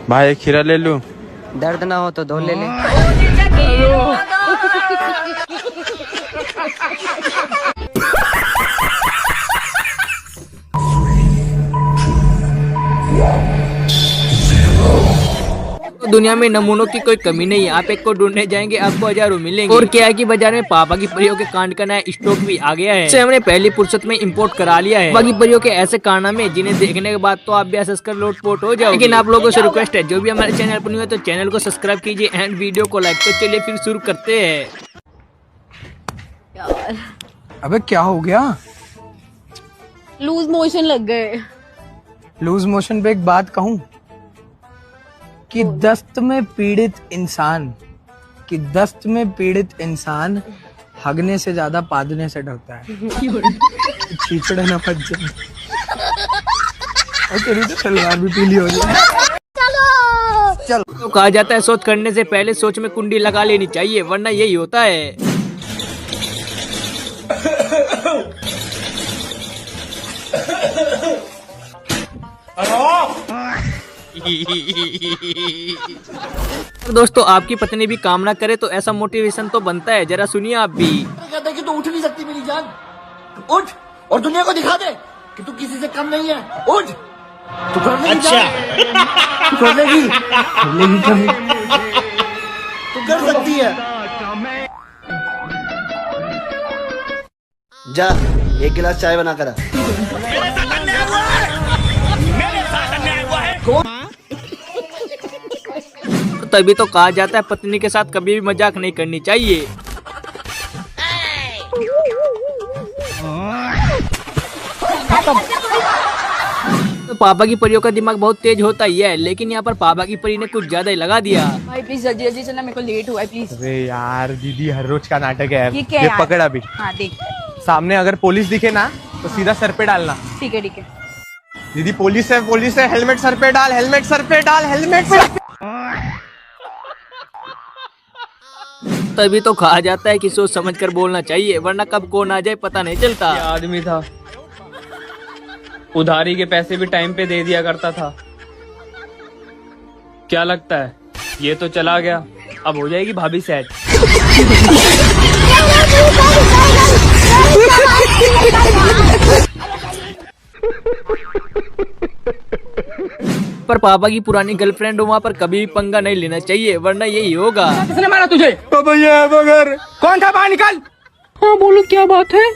भाई एक खीरा ले लूं? दर्द ना हो तो दो ले ले। दुनिया में नमूनों की कोई कमी नहीं है। आप एक को ढूंढने जाएंगे आपको हजारों मिलेंगे। और क्या है कि बाजार में पापा की परियों के कांड का नया स्टॉक भी आ गया है। इसे हमने पहली फुर्सत में इंपोर्ट करा लिया है। बाकी परियों के ऐसे कारनामे जिन्हें देखने के बाद तो आप भी हंस कर लोटपोट हो जाओ। लेकिन आप लोगों से रिक्वेस्ट है, जो भी हमारे चैनल पर न्यू है तो चैनल को सब्सक्राइब कीजिए एंड वीडियो को लाइक। तो चलिए फिर शुरू करते हैं। अबे क्या हो गया? लूज मोशन लग गए। लूज मोशन पे एक बात कहूं कि दस्त में पीड़ित इंसान हगने से ज्यादा पादने से डरता है। छींचड़े न फट जाए और तेरी तो सलवार भी पीली हो जाए। चलो। तो कहा जाता है सोच करने से पहले सोच में कुंडी लगा लेनी चाहिए, वरना यही होता है। दोस्तों आपकी पत्नी भी काम ना करे तो ऐसा मोटिवेशन तो बनता है, जरा सुनिए आप भी। कहता है कि तू उठ नहीं सकती मेरी जान, उठ और दुनिया को दिखा दे कि तू किसी से कम नहीं है। उठ, तू कर लेगी। अच्छा तू कर लेगी तू कर सकती है। जा एक गिलास चाय बना कर। तभी तो कहा जाता है पत्नी के साथ कभी भी मजाक नहीं करनी चाहिए। तो पापा की परियों का दिमाग बहुत तेज होता ही है, लेकिन यहाँ पर पापा की परी ने कुछ ज्यादा ही लगा दिया। भाई प्लीज जल्दी जल्दी चलना, मेरे को लेट हुआ है प्लीज। अरे यार दीदी हर रोज का नाटक है। ये क्या है? पकड़ अभी। हाँ देख। सामने अगर पुलिस दिखे ना तो सीधा सर पे डालना। ठीक है ठीक है। दीदी पुलिस है हेलमेट सर पे डाल, हेलमेट सर पे डाल, हेलमेट सर पे। तभी तो कहा जाता है कि सोच समझ कर बोलना चाहिए, वरना कब कौन आ जाए पता नहीं चलता। ये आदमी था, उधारी के पैसे भी टाइम पे दे दिया करता था। क्या लगता है ये तो चला गया, अब हो जाएगी भाभी सेट। पर पापा की पुरानी गर्लफ्रेंड हो, वहाँ पर कभी भी पंगा नहीं लेना चाहिए, वरना यही होगा। किसने मारा तुझे? तो भैया मगर कौन था? बाहर निकल। हाँ बोलो क्या बात है?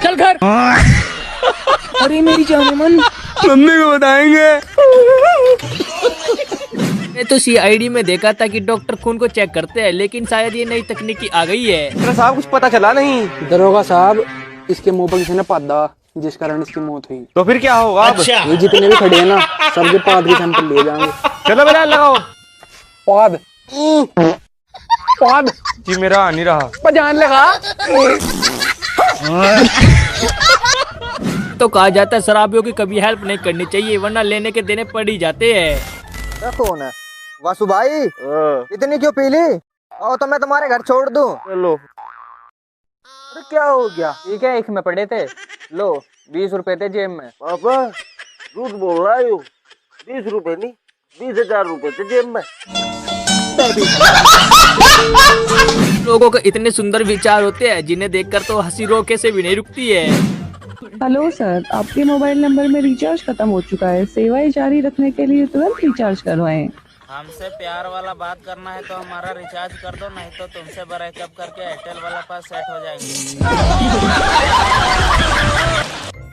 चल घर। अरे मेरी जान मन, मम्मी को बताएंगे। मैं तो CID में देखा था कि डॉक्टर खून को चेक करते हैं, लेकिन शायद ये नई तकनीकी आ गई है। साहब कुछ पता चला नहीं? दरोगा साहब, इसके मुंह पर किसी ने पादा, जिस कारण इसकी मौत हुई। तो फिर क्या होगा? अच्छा। ये जितने भी खड़े हैं ना, सबके पाद के सैंपल लिए जाएंगे। चलो बेटा लगाओ। पाद जी मेरा आ नहीं रहा। पजान लगा। तो कहा जाता है शराबियों की कभी हेल्प नहीं करनी चाहिए, वरना लेने के देने पड़ ही जाते हैं। कौन है? वासु भाई, इतनी क्यों पी ली? आओ तो मैं तुम्हारे घर छोड़ दूं। चलो। अरे क्या हो गया? ठीक है, एक में पड़े थे, लो 20 रुपए थे जेब में। पापा झूठ बोल रहा है, 20 रुपए नहीं 20,000 रुपए थे जेब में। लोगों को इतने सुंदर विचार होते हैं जिन्हें देखकर तो हंसी रोके से भी नहीं रुकती है। हेलो सर, आपके मोबाइल नंबर में रिचार्ज खत्म हो चुका है। सेवाएं जारी रखने के लिए तुरंत रिचार्ज करवाएं। हमसे प्यार वाला बात करना है तो हमारा रिचार्ज कर दो, नहीं तो तुमसे ब्रेकअप करके एयरटेल वाला पास सेट हो जाएंगे।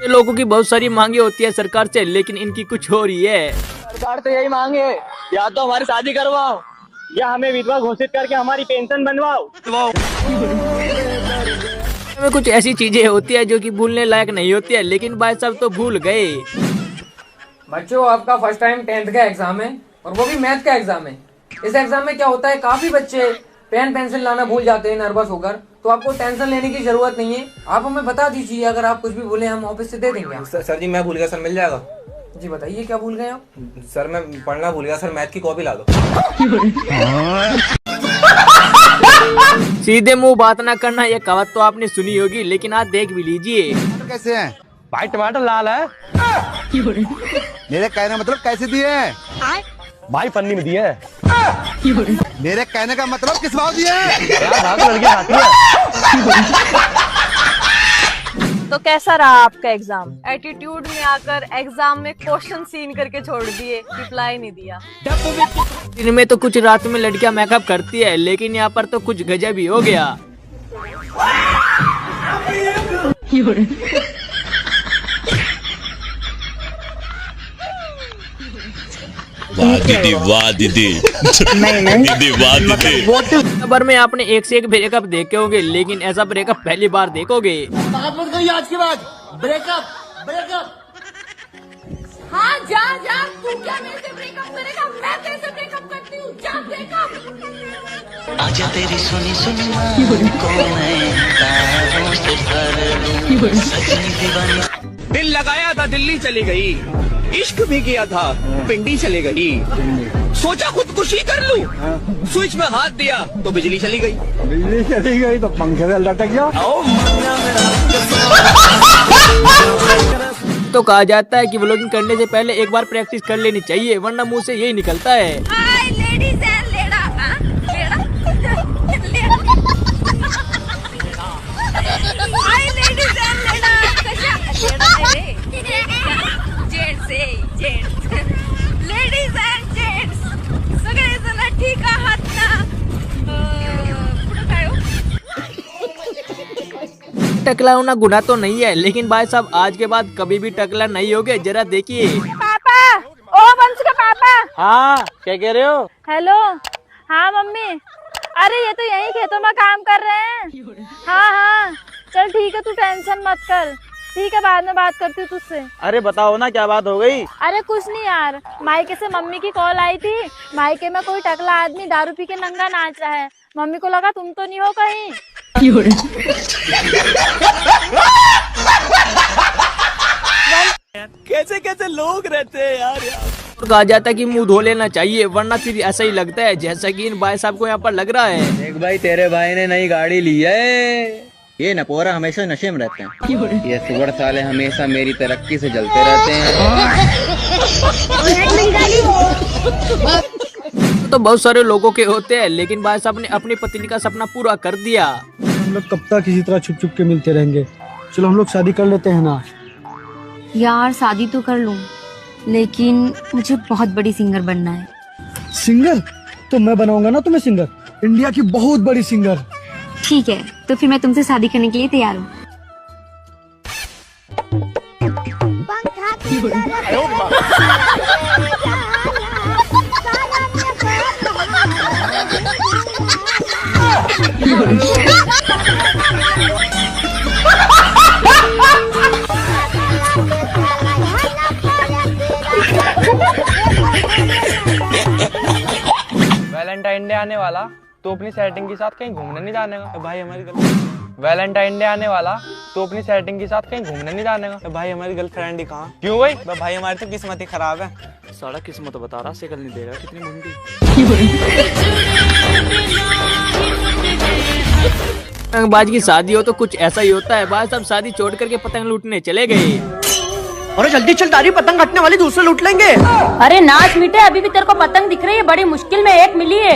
लोगों की बहुत सारी मांगे होती है सरकार से, लेकिन इनकी कुछ हो रही है। सरकार तो यही मांगे, या तो हमारी शादी करवाओ या हमें विधवा घोषित करके हमारी पेंशन बनवाओ। में कुछ ऐसी चीजें होती है जो कि भूलने लायक नहीं होती है, लेकिन भाई साहब तो भूल गए। बच्चों आपका फर्स्ट टाइम 10th का एग्जाम है, और वो भी मैथ का एग्जाम है। इस एग्जाम में क्या होता है, काफी बच्चे पेन पेंसिल लाना भूल जाते हैं नर्वस होकर। तो आपको टेंशन लेने की जरूरत नहीं है, आप हमें बता दीजिए, अगर आप कुछ भी भूले हम ऑफिस से दे देंगे। सर जी मैं भूल गया सर, मिल जाएगा? जी बताइए क्या भूल गए आप? सर मैं पढ़ना भूल गया सर, मैथ की कॉपी ला दो। सीधे मुंह बात ना करना, ये कहावत तो आपने सुनी होगी, लेकिन आज देख भी लीजिए। कैसे हैं भाई? टमाटर लाल है। मेरे कहने मतलब कैसे दिए हैं? भाई पन्नी में दिए है। मेरे कहने का मतलब किस भाव दिए हैं? लड़की खाती है। तो कैसा रहा आपका एग्जाम? एटीट्यूड में आकर एग्जाम में क्वेश्चन सीन करके छोड़ दिए, रिप्लाई नहीं दिया। दिन में तो कुछ रात में लड़कियां मेकअप करती है, लेकिन यहाँ पर तो कुछ गजब ही हो गया। वाह दीदी, वाह दीदी। दीदी वाह दीदी। खबर में आपने एक से एक ब्रेकअप देखे होंगे, लेकिन ऐसा ब्रेकअप पहली बार देखोगे। बात मत करिए आज के बाद। Breakup breakup. हाँ जा जा, तू क्या मेरे से ब्रेकअप करेगा? मैं तेरे से ब्रेकअप करती हूँ, जा ब्रेकअप। आजा तेरी सुनी सुनी को मैं तारों से भर दूं, सजनी दीवानी। दिल लगाया था दिल्ली चली गई, इश्क भी किया था पिंडी चली गई, सोचा खुदकुशी कर लूं, स्विच में हाथ दिया तो बिजली चली गई। बिजली चली गई तो पंखे से लटक गया। तो कहा जाता है कि व्लॉगिंग करने से पहले एक बार प्रैक्टिस कर लेनी चाहिए, वरना मुंह से यही निकलता है। हाय लेडीज एंड लेडा, हाय लेडीज एंड लेडा, जेंट्स लेडीज एंड जेंट्स सगळे जण ठीक आहात ना? पुढे काय हो? टकला होना गुनाह तो नहीं है, लेकिन भाई साहब आज के बाद कभी भी टकला नहीं होगे, जरा देखिए। पापा, ओ वंश का पापा। हाँ क्या कह रहे हो? हेलो, हाँ मम्मी। अरे ये तो यही खेतों में काम कर रहे हैं। हाँ हाँ चल ठीक है, तू टेंशन मत कर। ठीक है, बाद में बात करती हूँ तुझसे। अरे बताओ ना क्या बात हो गई? अरे कुछ नहीं यार, मायके से मम्मी की कॉल आई थी। मायके में कोई टकला आदमी दारू पी के नंगा नाच रहा है। मम्मी को लगा तुम तो नहीं हो कहीं। कैसे कैसे लोग रहते हैं यार। कहा जाता है कि मुंह धो लेना चाहिए, वरना फिर ऐसा ही लगता है जैसा कि इन भाई साहब को यहाँ पर लग रहा है। देख भाई, तेरे भाई ने नई गाड़ी ली है। ये नपोरा हमेशा नशे में रहते हैं। ये सुअर साले हमेशा मेरी तरक्की से जलते रहते हैं। तो बहुत सारे लोगों के होते हैं, लेकिन भाई साहब ने अपनी पत्नी का सपना पूरा कर दिया। हम लोग कब तक इसी तरह छुप छुप के मिलते रहेंगे? चलो हम लोग शादी कर लेते हैं ना। यार शादी तो कर लूं, लेकिन मुझे बहुत बड़ी सिंगर बनना है। सिंगर? तो मैं बनाऊंगा ना तुम्हें सिंगर, इंडिया की बहुत बड़ी सिंगर। ठीक है, तो फिर मैं तुमसे शादी करने के लिए तैयार हूँ। वैलेंटाइन डे आने वाला, तो अपनी सेटिंग के साथ कहीं घूमने नहीं जाने का भाई हमारी गर्लफ्रेंड। वैलेंटाइन डे आने वाला, तो अपनी सेटिंग के साथ कहीं घूमने नहीं जाने का भाई हमारी गर्लफ्रेंड ही कहाँ? क्यों भाई? भाई हमारी तो किस्मत ही खराब है। सारा किस्मत बता रहा, शिकल नहीं देगा। कितनी मुंडी। पतंगबाज की शादी हो तो कुछ ऐसा ही होता है। भाई साहब शादी छोड़ करके पतंग लूटने चले गए। अरे जल्दी चल तारी, पतंग हटने वाली, दूसरे लूट लेंगे। अरे नाच मीटे, अभी भी तेरे को पतंग दिख रही है? बड़ी मुश्किल में एक मिली है।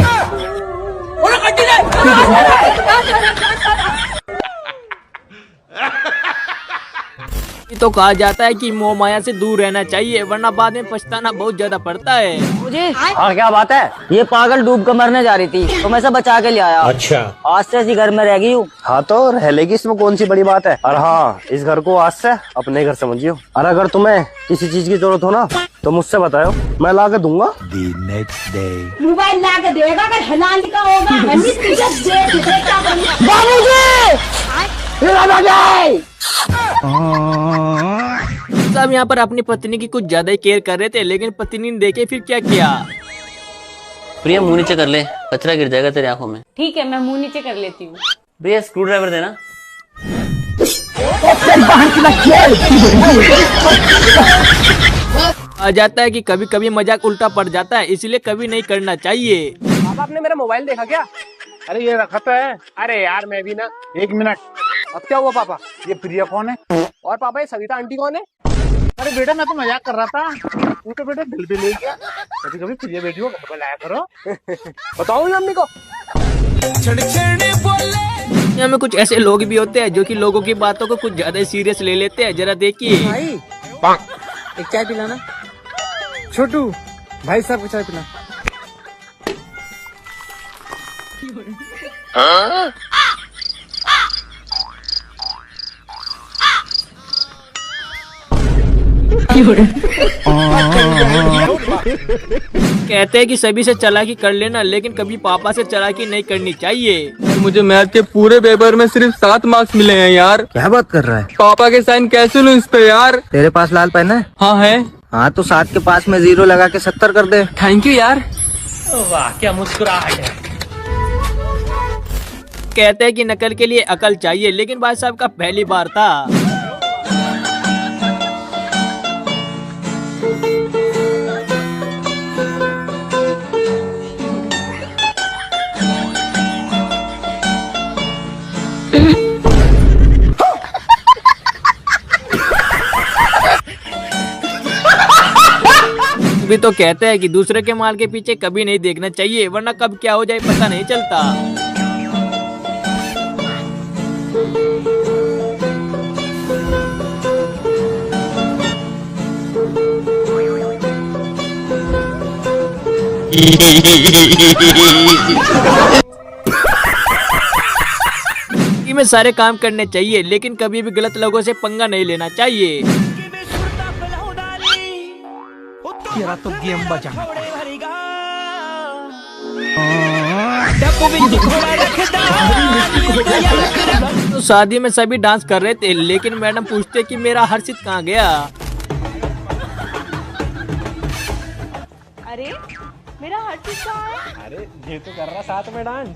तो कहा जाता है कि मोह माया से दूर रहना चाहिए, वरना बाद में पछताना बहुत ज्यादा पड़ता है। मुझे और क्या बात है? ये पागल डूब कर मरने जा रही थी, तो मैं सब बचा के ले आया। अच्छा, आज से ऐसी घर में रह गई हूँ। हाँ तो रह लेगी, इसमें कौन सी बड़ी बात है। और हाँ, इस घर को आज से अपने घर समझियो। और अगर तुम्हें किसी चीज की जरूरत हो ना, तो मुझसे बताओ, मैं ला के दूंगा। The next day. मोबाइल ला के देगा, अगर हलाल का होगा। सब यहाँ पर अपनी पत्नी की कुछ ज्यादा ही केयर कर रहे थे, लेकिन पत्नी ने देखे फिर क्या किया। प्रिया मुंह नीचे कर ले, कचरा गिर जाएगा तेरी आंखों में। ठीक है, मैं मुंह नीचे कर लेती हूँ। प्रिया स्क्रू ड्राइवर देना। आ जाता है कि कभी कभी मजाक उल्टा पड़ जाता है, इसलिए कभी नहीं करना चाहिए। पापा आपने मेरा मोबाइल देखा क्या? अरे ये रखा तो है। अरे यार मैं भी ना। एक मिनट, अब क्या हुआ पापा? ये प्रिया कौन है? और पापा ये सविता आंटी कौन है? अरे बेटा मैं तो मजाक कर रहा था, वो तो बेटा दिल भी ले गया। कभी कभी प्रिय बेटियों को घर लाया करो। बताओ मम्मी को। यहाँ में कुछ ऐसे लोग भी होते हैं जो कि लोगों की बातों को कुछ ज्यादा सीरियस ले लेते हैं। जरा देखिए। एक चाय पिलाना। छोटू भाई साहब को चाय पिला। कहते हैं कि सभी से चालाकी कर लेना, लेकिन कभी पापा से चालाकी नहीं करनी चाहिए। मुझे मैथ के पूरे पेपर में सिर्फ 7 मार्क्स मिले हैं यार। क्या बात कर रहा है? पापा के साइन कैसे लूं इस पे यार? तेरे पास लाल पेन है? हाँ है। हाँ तो 7 के पास में 0 लगा के 70 कर दे। थैंक यू यार। वाह क्या मुस्कुराहट है। कहते हैं कि नकल के लिए अकल चाहिए, लेकिन भाई साहब का पहली बार था। भी तो कहते हैं कि दूसरे के माल के पीछे कभी नहीं देखना चाहिए, वरना कब क्या हो जाए पता नहीं चलता। में सारे काम करने चाहिए, लेकिन कभी भी गलत लोगों से पंगा नहीं लेना चाहिए। तेरा तो गेम बजा। तो शादी में सभी डांस कर रहे थे, लेकिन मैडम पूछते कि मेरा हर्षित कहाँ गया। अरे मेरा हर्षित कहाँ है? अरे ये तो कर रहा साथ में डांस।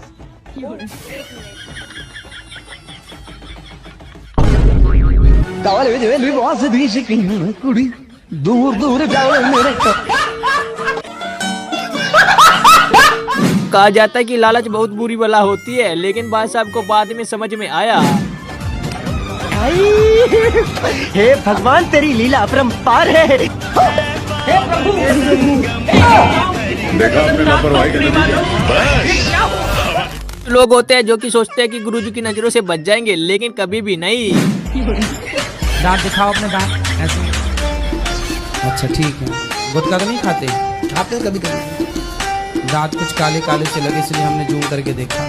दूर दूर जाओ मेरे। कहा जाता है कि लालच बहुत बुरी बला होती है, लेकिन भाई साहब को बाद में समझ में आया। हे भगवान तेरी लीला अपरंपार है। हे प्रभु। देखा आपने लापरवाही का नतीजा। लोग होते हैं जो कि सोचते हैं कि गुरुजी की नजरों से बच जाएंगे, लेकिन कभी भी नहीं। दांत दिखाओ अपने दांत ऐसे। अच्छा ठीक है। गुटखा तो नहीं खाते? खाते कभी कभी। दांत कुछ काले काले से लगे, इसलिए हमने जूम करके देखा।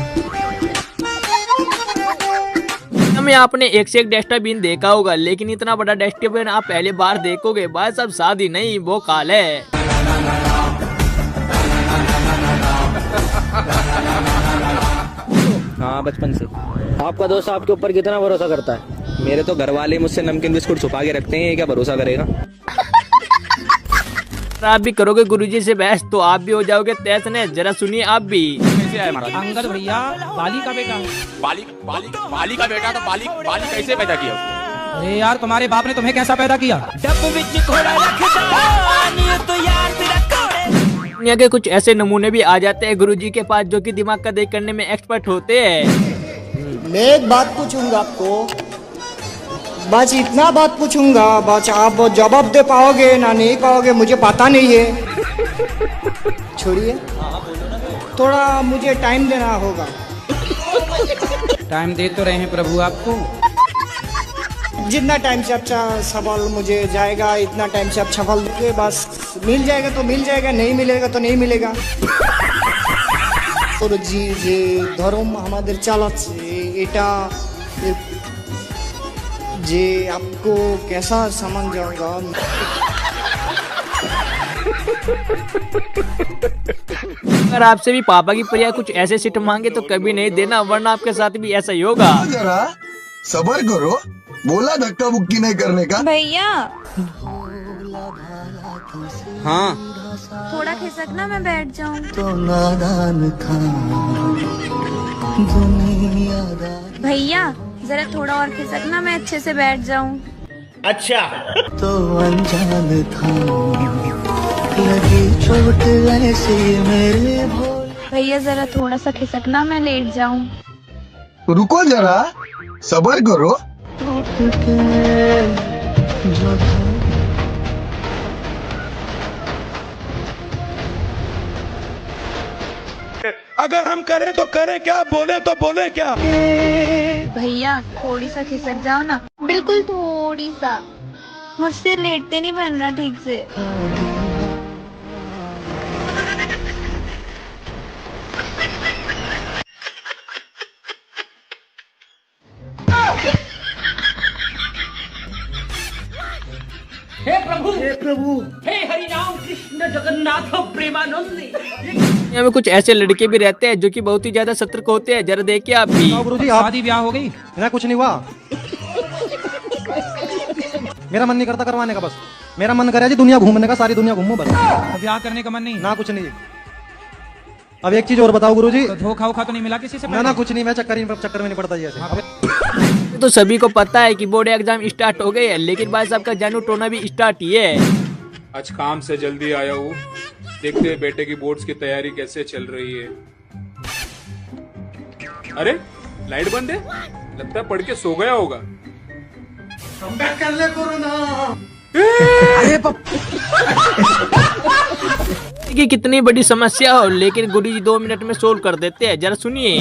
हमें आपने एक से एक डस्टबिन देखा होगा, लेकिन इतना बड़ा डस्टबिन आप पहली बार देखोगे। भाई साहब शादी नहीं, वो काल है। हाँ बचपन से। आपका दोस्त आपके ऊपर कितना भरोसा करता है? मेरे तो घर वाले मुझसे नमकीन बिस्कुट छुपा के रखते हैं, ये क्या भरोसा करेगा? आप भी करोगे गुरुजी से बहस तो आप भी हो जाओगे तहस नहस। जरा सुनिए आप भी। अंगद भैया बाली का बेटा। बाली का बेटा तो बाली कैसे पैदा किया? अरे यार तुम्हारे बाप ने तुम्हें कैसा पैदा किया? दुनिया के कुछ ऐसे नमूने भी आ जाते हैं गुरुजी के पास, जो कि दिमाग का देख करने में एक्सपर्ट होते हैं। मैं एक बात पूछूंगा आपको, बस इतना बात पूछूंगा, बस आप जवाब दे पाओगे ना नहीं पाओगे मुझे पता नहीं है। छोड़िए, थोड़ा मुझे टाइम देना होगा। टाइम दे तो रहे हैं प्रभु आपको। जितना टाइम से अच्छा सवाल मुझे जाएगा, इतना टाइम से अच्छा सवाल दोगे, बस मिल जाएगा तो मिल जाएगा, नहीं मिलेगा तो नहीं मिलेगा। और जी যে ধর্ম আমাদের চালাচ্ছে এটা যে आपको कैसा समझ जाऊंगा। अगर आपसे भी पापा की प्रिया कुछ ऐसे सीट मांगे तो कभी नहीं देना, वरना आपके साथ भी ऐसा ही होगा। जरा सबर करो, बोला धक्का मुक्की नहीं करने का। भैया हाँ थोड़ा खिसकना, मैं बैठ जाऊं। तो नादान था दुनियादार। भैया जरा थोड़ा और खिसकना, मैं अच्छे से बैठ जाऊं। अच्छा तो अनजान था लगी चोट ऐसे मेरे भोल। भैया जरा थोड़ा सा खिसकना, मैं लेट जाऊं। रुको जरा सबर करो। टूट के जो अगर हम करें तो करें क्या, बोले तो बोले क्या। भैया थोड़ी सा खिसक जाओ ना, बिल्कुल थोड़ी सा। मुझसे लेटते नहीं बन रहा ठीक से। हे प्रभु, हे प्रभु, हे हरि राम कृष्ण जगन्नाथ प्रेमानंद। यहाँ में कुछ ऐसे लड़के भी रहते हैं जो कि बहुत ही ज्यादा सतर्क होते हैं, जरा देखिए आप भी। गुरुजी शादी ब्याह हो गई? मेरा कुछ नहीं हुआ। मेरा मन नहीं करता करवाने का, बस मेरा मन करे जी दुनिया घूमने का, सारी दुनिया घूमूं बस। ब्याह करने का मन नहीं? ना कुछ नहीं। अब एक चीज और बताओ गुरुजी, तो धोखा वोखा तो नहीं मिला किसी से? ना कुछ नहीं, मैं चक्कर में नहीं पड़ता जी ऐसे। तो सभी को पता है कि बोर्ड एग्जाम स्टार्ट हो गए हैं, लेकिन भाई साहब का जानू टोना भी स्टार्ट ही है। आज काम से जल्दी आया हूँ, देखते हैं बेटे की बोर्ड्स की तैयारी कैसे चल रही है। अरे लाइट बंद है, लगता है पढ़ के सो गया होगा। कर ले कोरोना। ये कितनी बड़ी समस्या हो, लेकिन गुरुजी 2 मिनट में सोल्व कर देते हैं, जरा सुनिए।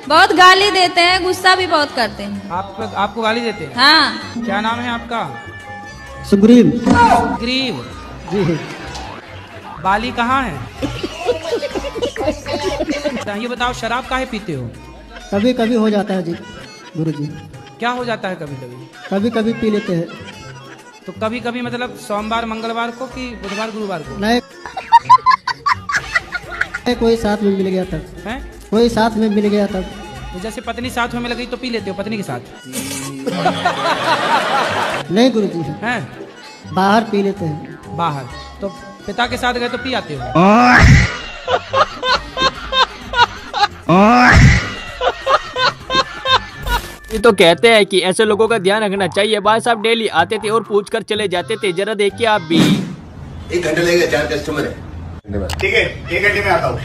बहुत गाली देते हैं, गुस्सा भी बहुत करते हैं। आपको गाली देते हैं? हाँ। क्या नाम है आपका? सुग्रीव। सुग्रीव जी। बाली कहाँ है? ये बताओ, शराब काहे पीते हो? कभी कभी हो जाता है जी गुरुजी। क्या हो जाता है कभी कभी? कभी कभी पी लेते हैं। तो कभी कभी मतलब सोमवार मंगलवार को कि बुधवार गुरुवार को? नहीं, कोई साथ में मिल गया तब। हैं? कोई साथ में मिल गया तब। तो जैसे पत्नी साथ में लगी तो पी लेते हो पत्नी के साथ? नहीं गुरुजी, हैं? बाहर पी लेते हैं। बाहर? तो पिता के साथ गए तो पी आते हो? ये तो कहते हैं कि ऐसे लोगों का ध्यान रखना चाहिए। भाई साहब डेली आते थे और पूछ कर चले जाते थे, जरा देखिए आप भी। 1 घंटे लगेगा, 4 कस्टमर है। ठीक है, 1 घंटे में आता हूँ।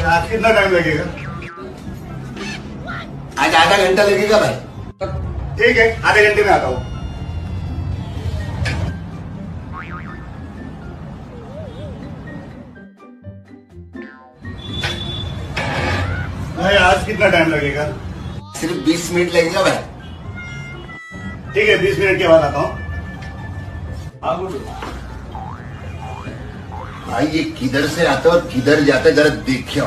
आज कितना टाइम लगेगा? आज आधा घंटा लगेगा भाई। ठीक है, आधे घंटे में आता हूँ। भाई आज कितना टाइम लगेगा? सिर्फ 20 मिनट लगेगा भाई। ठीक है, 20 मिनट के बाद आता हूँ। भाई ये किधर से आता है और किधर जाता है जरा देखियो।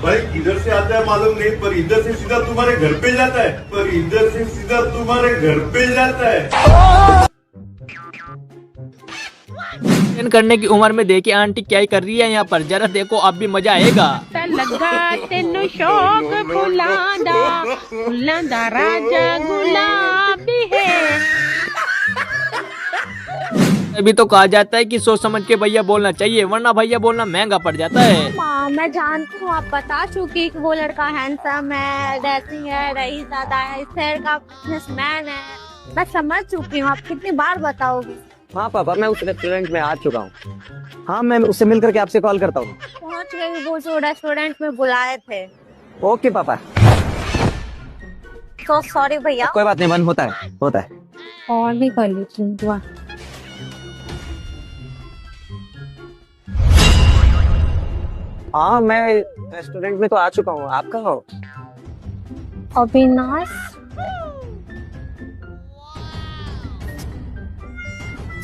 भाई किधर से आता है मालूम नहीं, पर इधर से सीधा तुम्हारे घर पे जाता है, पर इधर से सीधा तुम्हारे घर पे जाता है। करने की उम्र में देखिए आंटी क्या ही कर रही है यहाँ पर, जरा देखो आप भी मजा आएगा। लगा तेनु शौक फुलांदा राजा गुलाबी है। अभी तो कहा जाता है कि सोच समझ के भैया बोलना चाहिए, वरना भैया बोलना महंगा पड़ जाता है। मैं जानती हूँ, आप बता चुकी कि वो लड़का हैंडसम है, ड्रेसिंग है, रईस दादा है, इस शहर का बिजनेसमैन है। मैं समझ चुकी हूँ, आप कितनी बार बताओगी? हाँ पापा, मैं उस रेस्टोरेंट में आ चुका हूँ। हाँ, मैं उससे मिल करके आपसे कॉल करता हूँ। पहुँच गई, वो जो रेस्टोरेंट में बुलाए थे। ओके पापा। तो सॉरी भैया। कोई बात नहीं, मन होता है, होता है। और भी कर लेती हूँ दुआ। हाँ, मैं रेस्टोरेंट में तो आ चुका हूँ। आप कहाँ हो? अविनाश।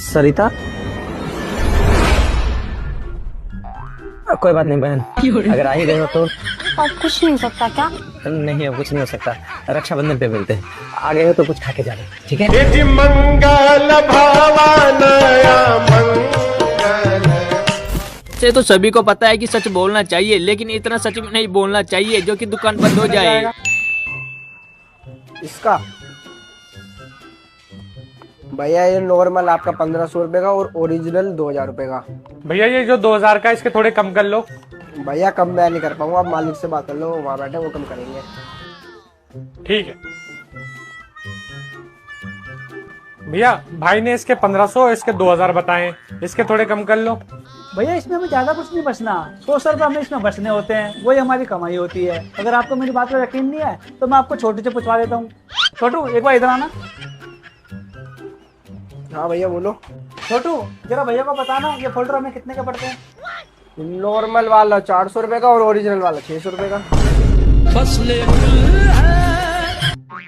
सरिता? कोई बात नहीं बहन, अगर आ ही गए हो तो। अब कुछ नहीं हो सकता क्या? नहीं, अब कुछ नहीं हो सकता, रक्षाबंधन पे मिलते हैं। आ गए हो तो कुछ खा के जाना, ठीक है? मंगल भावानया मंगल। से तो सभी को पता है कि सच बोलना चाहिए, लेकिन इतना सच में नहीं बोलना चाहिए जो कि दुकान बंद हो जाए। इसका भैया ये नॉर्मल आपका 1500 रुपए का और ओरिजिनल 2000 रुपए का। भैया ये जो 2000 का इसके थोड़े कम कर लो। भैया कम मैं नहीं कर पाऊंगा, आप मालिक से बात कर लो, वहाँ बैठे वो कम करेंगे। ठीक है भैया, भाई ने इसके 1500 इसके 2000 बताए, इसके थोड़े कम कर लो। भैया इसमें हमें ज्यादा कुछ नहीं बचना, 100 रुपए हमें इसमें बचने होते हैं, वही हमारी कमाई होती है। अगर आपको मेरी बात पर यकीन नहीं है तो मैं आपको छोटे से पूछवा देता हूँ। छोटू एक बार इधर आना। हाँ भैया बोलो। छोटू जरा भैया को बताना ये फोल्डर हमें कितने का पड़ते हैं? नॉर्मल वाला 400 रुपए का और ओरिजिनल वाला 600 रुपए का।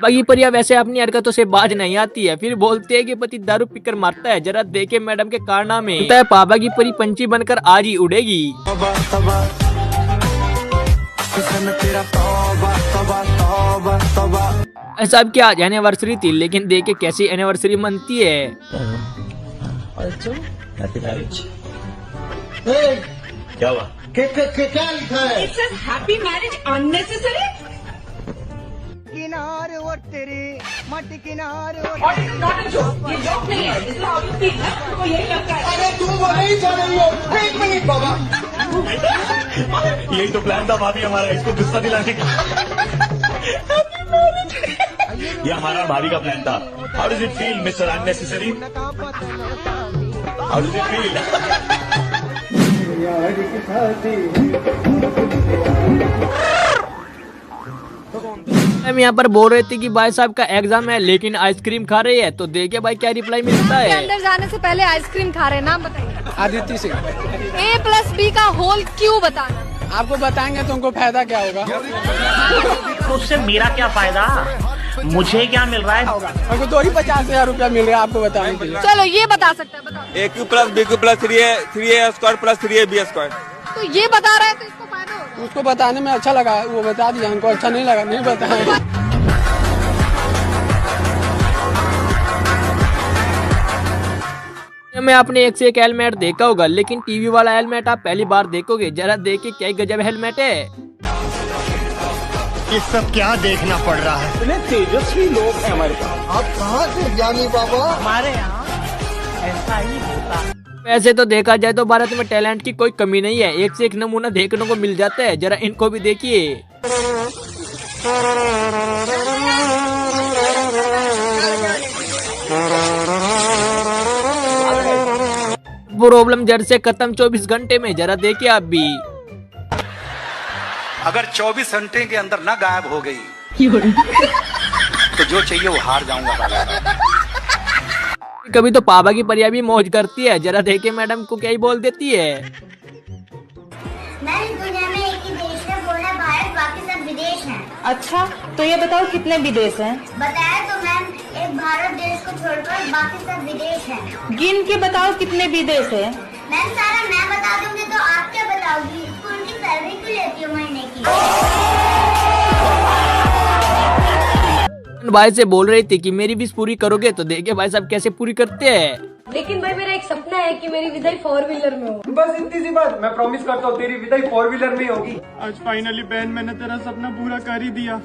बाकी परिया वैसे अपनी हरकतों से बाज नहीं आती है, फिर बोलते हैं कि पति दारू पीकर मारता है। जरा देखे मैडम के कारनामे। है पापा की परी पंछी बनकर आज ही उड़ेगी। ऐसा अब क्या आज एनिवर्सरी थी, लेकिन देखे कैसी एनिवर्सरी मनती है। क्या हुआ? क्या लिखा है? It says happy marriage unnecessary. किनारे और तेरे मट किनारे और not a joke. ये joke नहीं है। इसमें how you feel है, तो यही लगता है। अरे तू नहीं जा रही हो। एक मिनट बाबा। यही तो प्लान था भाभी हमारा, इसको गुस्सा दिलाने का। ये हमारा भाभी का प्लान था। How does it feel, Mr. Unnecessary? How does it feel? हम यहाँ पर बोल रहे थे कि भाई साहब का एग्जाम है लेकिन आइसक्रीम खा रही है, तो देखिए भाई क्या रिप्लाई मिलता है। अंदर जाने से पहले आइसक्रीम खा रहे हैं, नाम बताइए। आदित्य सिंह। A+B का होल क्यों बताना? आपको बताएंगे तो उनको फायदा क्या होगा? उससे मेरा क्या फायदा? मुझे क्या मिल रहा है? हमको तो ही 50,000 रुपया मिल रहा है आपको बताने के लिए। चलो ये बता सकते हैं, बताओ। AQ + BQ + 3A² + 3AB²। तो ये बता रहा है तो इसको फायदा होगा। उसको बताने में अच्छा लगा, वो बता दिया। हमको अच्छा नहीं लगा, नहीं बताया। मैं आपने एक से एक हेलमेट देखा होगा, लेकिन टीवी वाला हेलमेट आप पहली बार देखोगे। जरा देखिए क्या गजब हेलमेट है। ये सब क्या देखना पड़ रहा है? इतने तेजस्वी लोग हैं हमारे पास। आप कहाँ से ज्ञानी बाबा? हमारे यहाँ ऐसा ही होता है। वैसे तो देखा जाए तो भारत में टैलेंट की कोई कमी नहीं है, एक से एक नमूना देखने को मिल जाता है। जरा इनको भी देखिए। प्रॉब्लम जड़ से खत्म 24 घंटे में। जरा देखिए आप भी। अगर 24 घंटे के अंदर ना गायब हो गई तो जो चाहिए वो हार जाऊंगा। कभी तो पापा की परिया भी मौज करती है। जरा देखिए मैडम को क्या ही बोल देती है। मैं इस दुनिया में एक ही देश है, वो है भारत, बाकी सब विदेश हैं। अच्छा तो ये बताओ कितने विदेश हैं? बताया तो मैम, एक भारत देश को छोड़कर बाकी सब विदेश हैं। गिन के बताओ कितने विदेश हैं? मैम सारा मैं बता दूंगी तो आप क्या बताओगी? स्कूल की सैलरी क्यों लेती हो महीने की? भाई से बोल रही थी कि मेरी विश पूरी करोगे, तो देखिए भाई साहब कैसे पूरी करते हैं। लेकिन भाई मेरा एक सपना है कि मेरी विदाई 4 व्हीलर में हो। बस इतनी सी बात, मैं प्रॉमिस करता हूँ तेरी विदाई 4 व्हीलर में होगी। आज फाइनली बहन मैंने तेरा सपना पूरा कर ही दिया।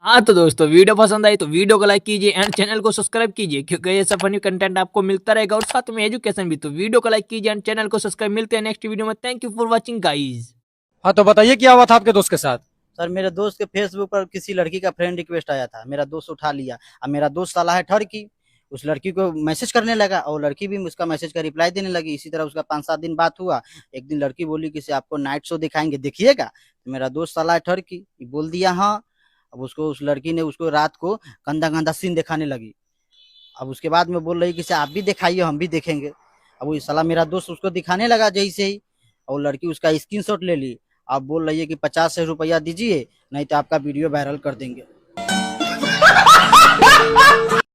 हाँ तो दोस्तों वीडियो पसंद आई तो वीडियो को लाइक कीजिए एंड चैनल को सब्सक्राइब कीजिए, क्योंकि ये सब फनी कंटेंट आपको मिलता रहेगा और साथ में एजुकेशन भी। तो वीडियो को लाइक कीजिए एंड चैनल को सब्सक्राइब। मिलते हैं नेक्स्ट वीडियो में। Thank you for watching guys. हाँ तो बताइए क्या हुआ था आपके दोस्त के साथ? सर मेरे दोस्त के फेसबुक पर किसी लड़की का फ्रेंड रिक्वेस्ट आया था, मेरा दोस्त उठा लिया। अब मेरा दोस्त साला है ठरकी, उस लड़की को मैसेज करने लगा और लड़की भी उसका मैसेज का रिप्लाई देने लगी। इसी तरह उसका 5-7 दिन बात हुआ। एक दिन लड़की बोली कि आपको नाइट शो दिखाएंगे, देखिएगा। तो मेरा दोस्त साला है ठरकी, बोल दिया हाँ। अब उसको उस लड़की ने उसको रात को गंदा गंदा सीन दिखाने लगी। अब उसके बाद में बोल रही कि आप भी दिखाइए, हम भी देखेंगे। अब वो साला मेरा दोस्त उसको दिखाने लगा जैसे ही, और लड़की उसका स्क्रीनशॉट ले ली। आप बोल रही है कि 50 रुपया दीजिए, नहीं तो आपका वीडियो वायरल कर देंगे।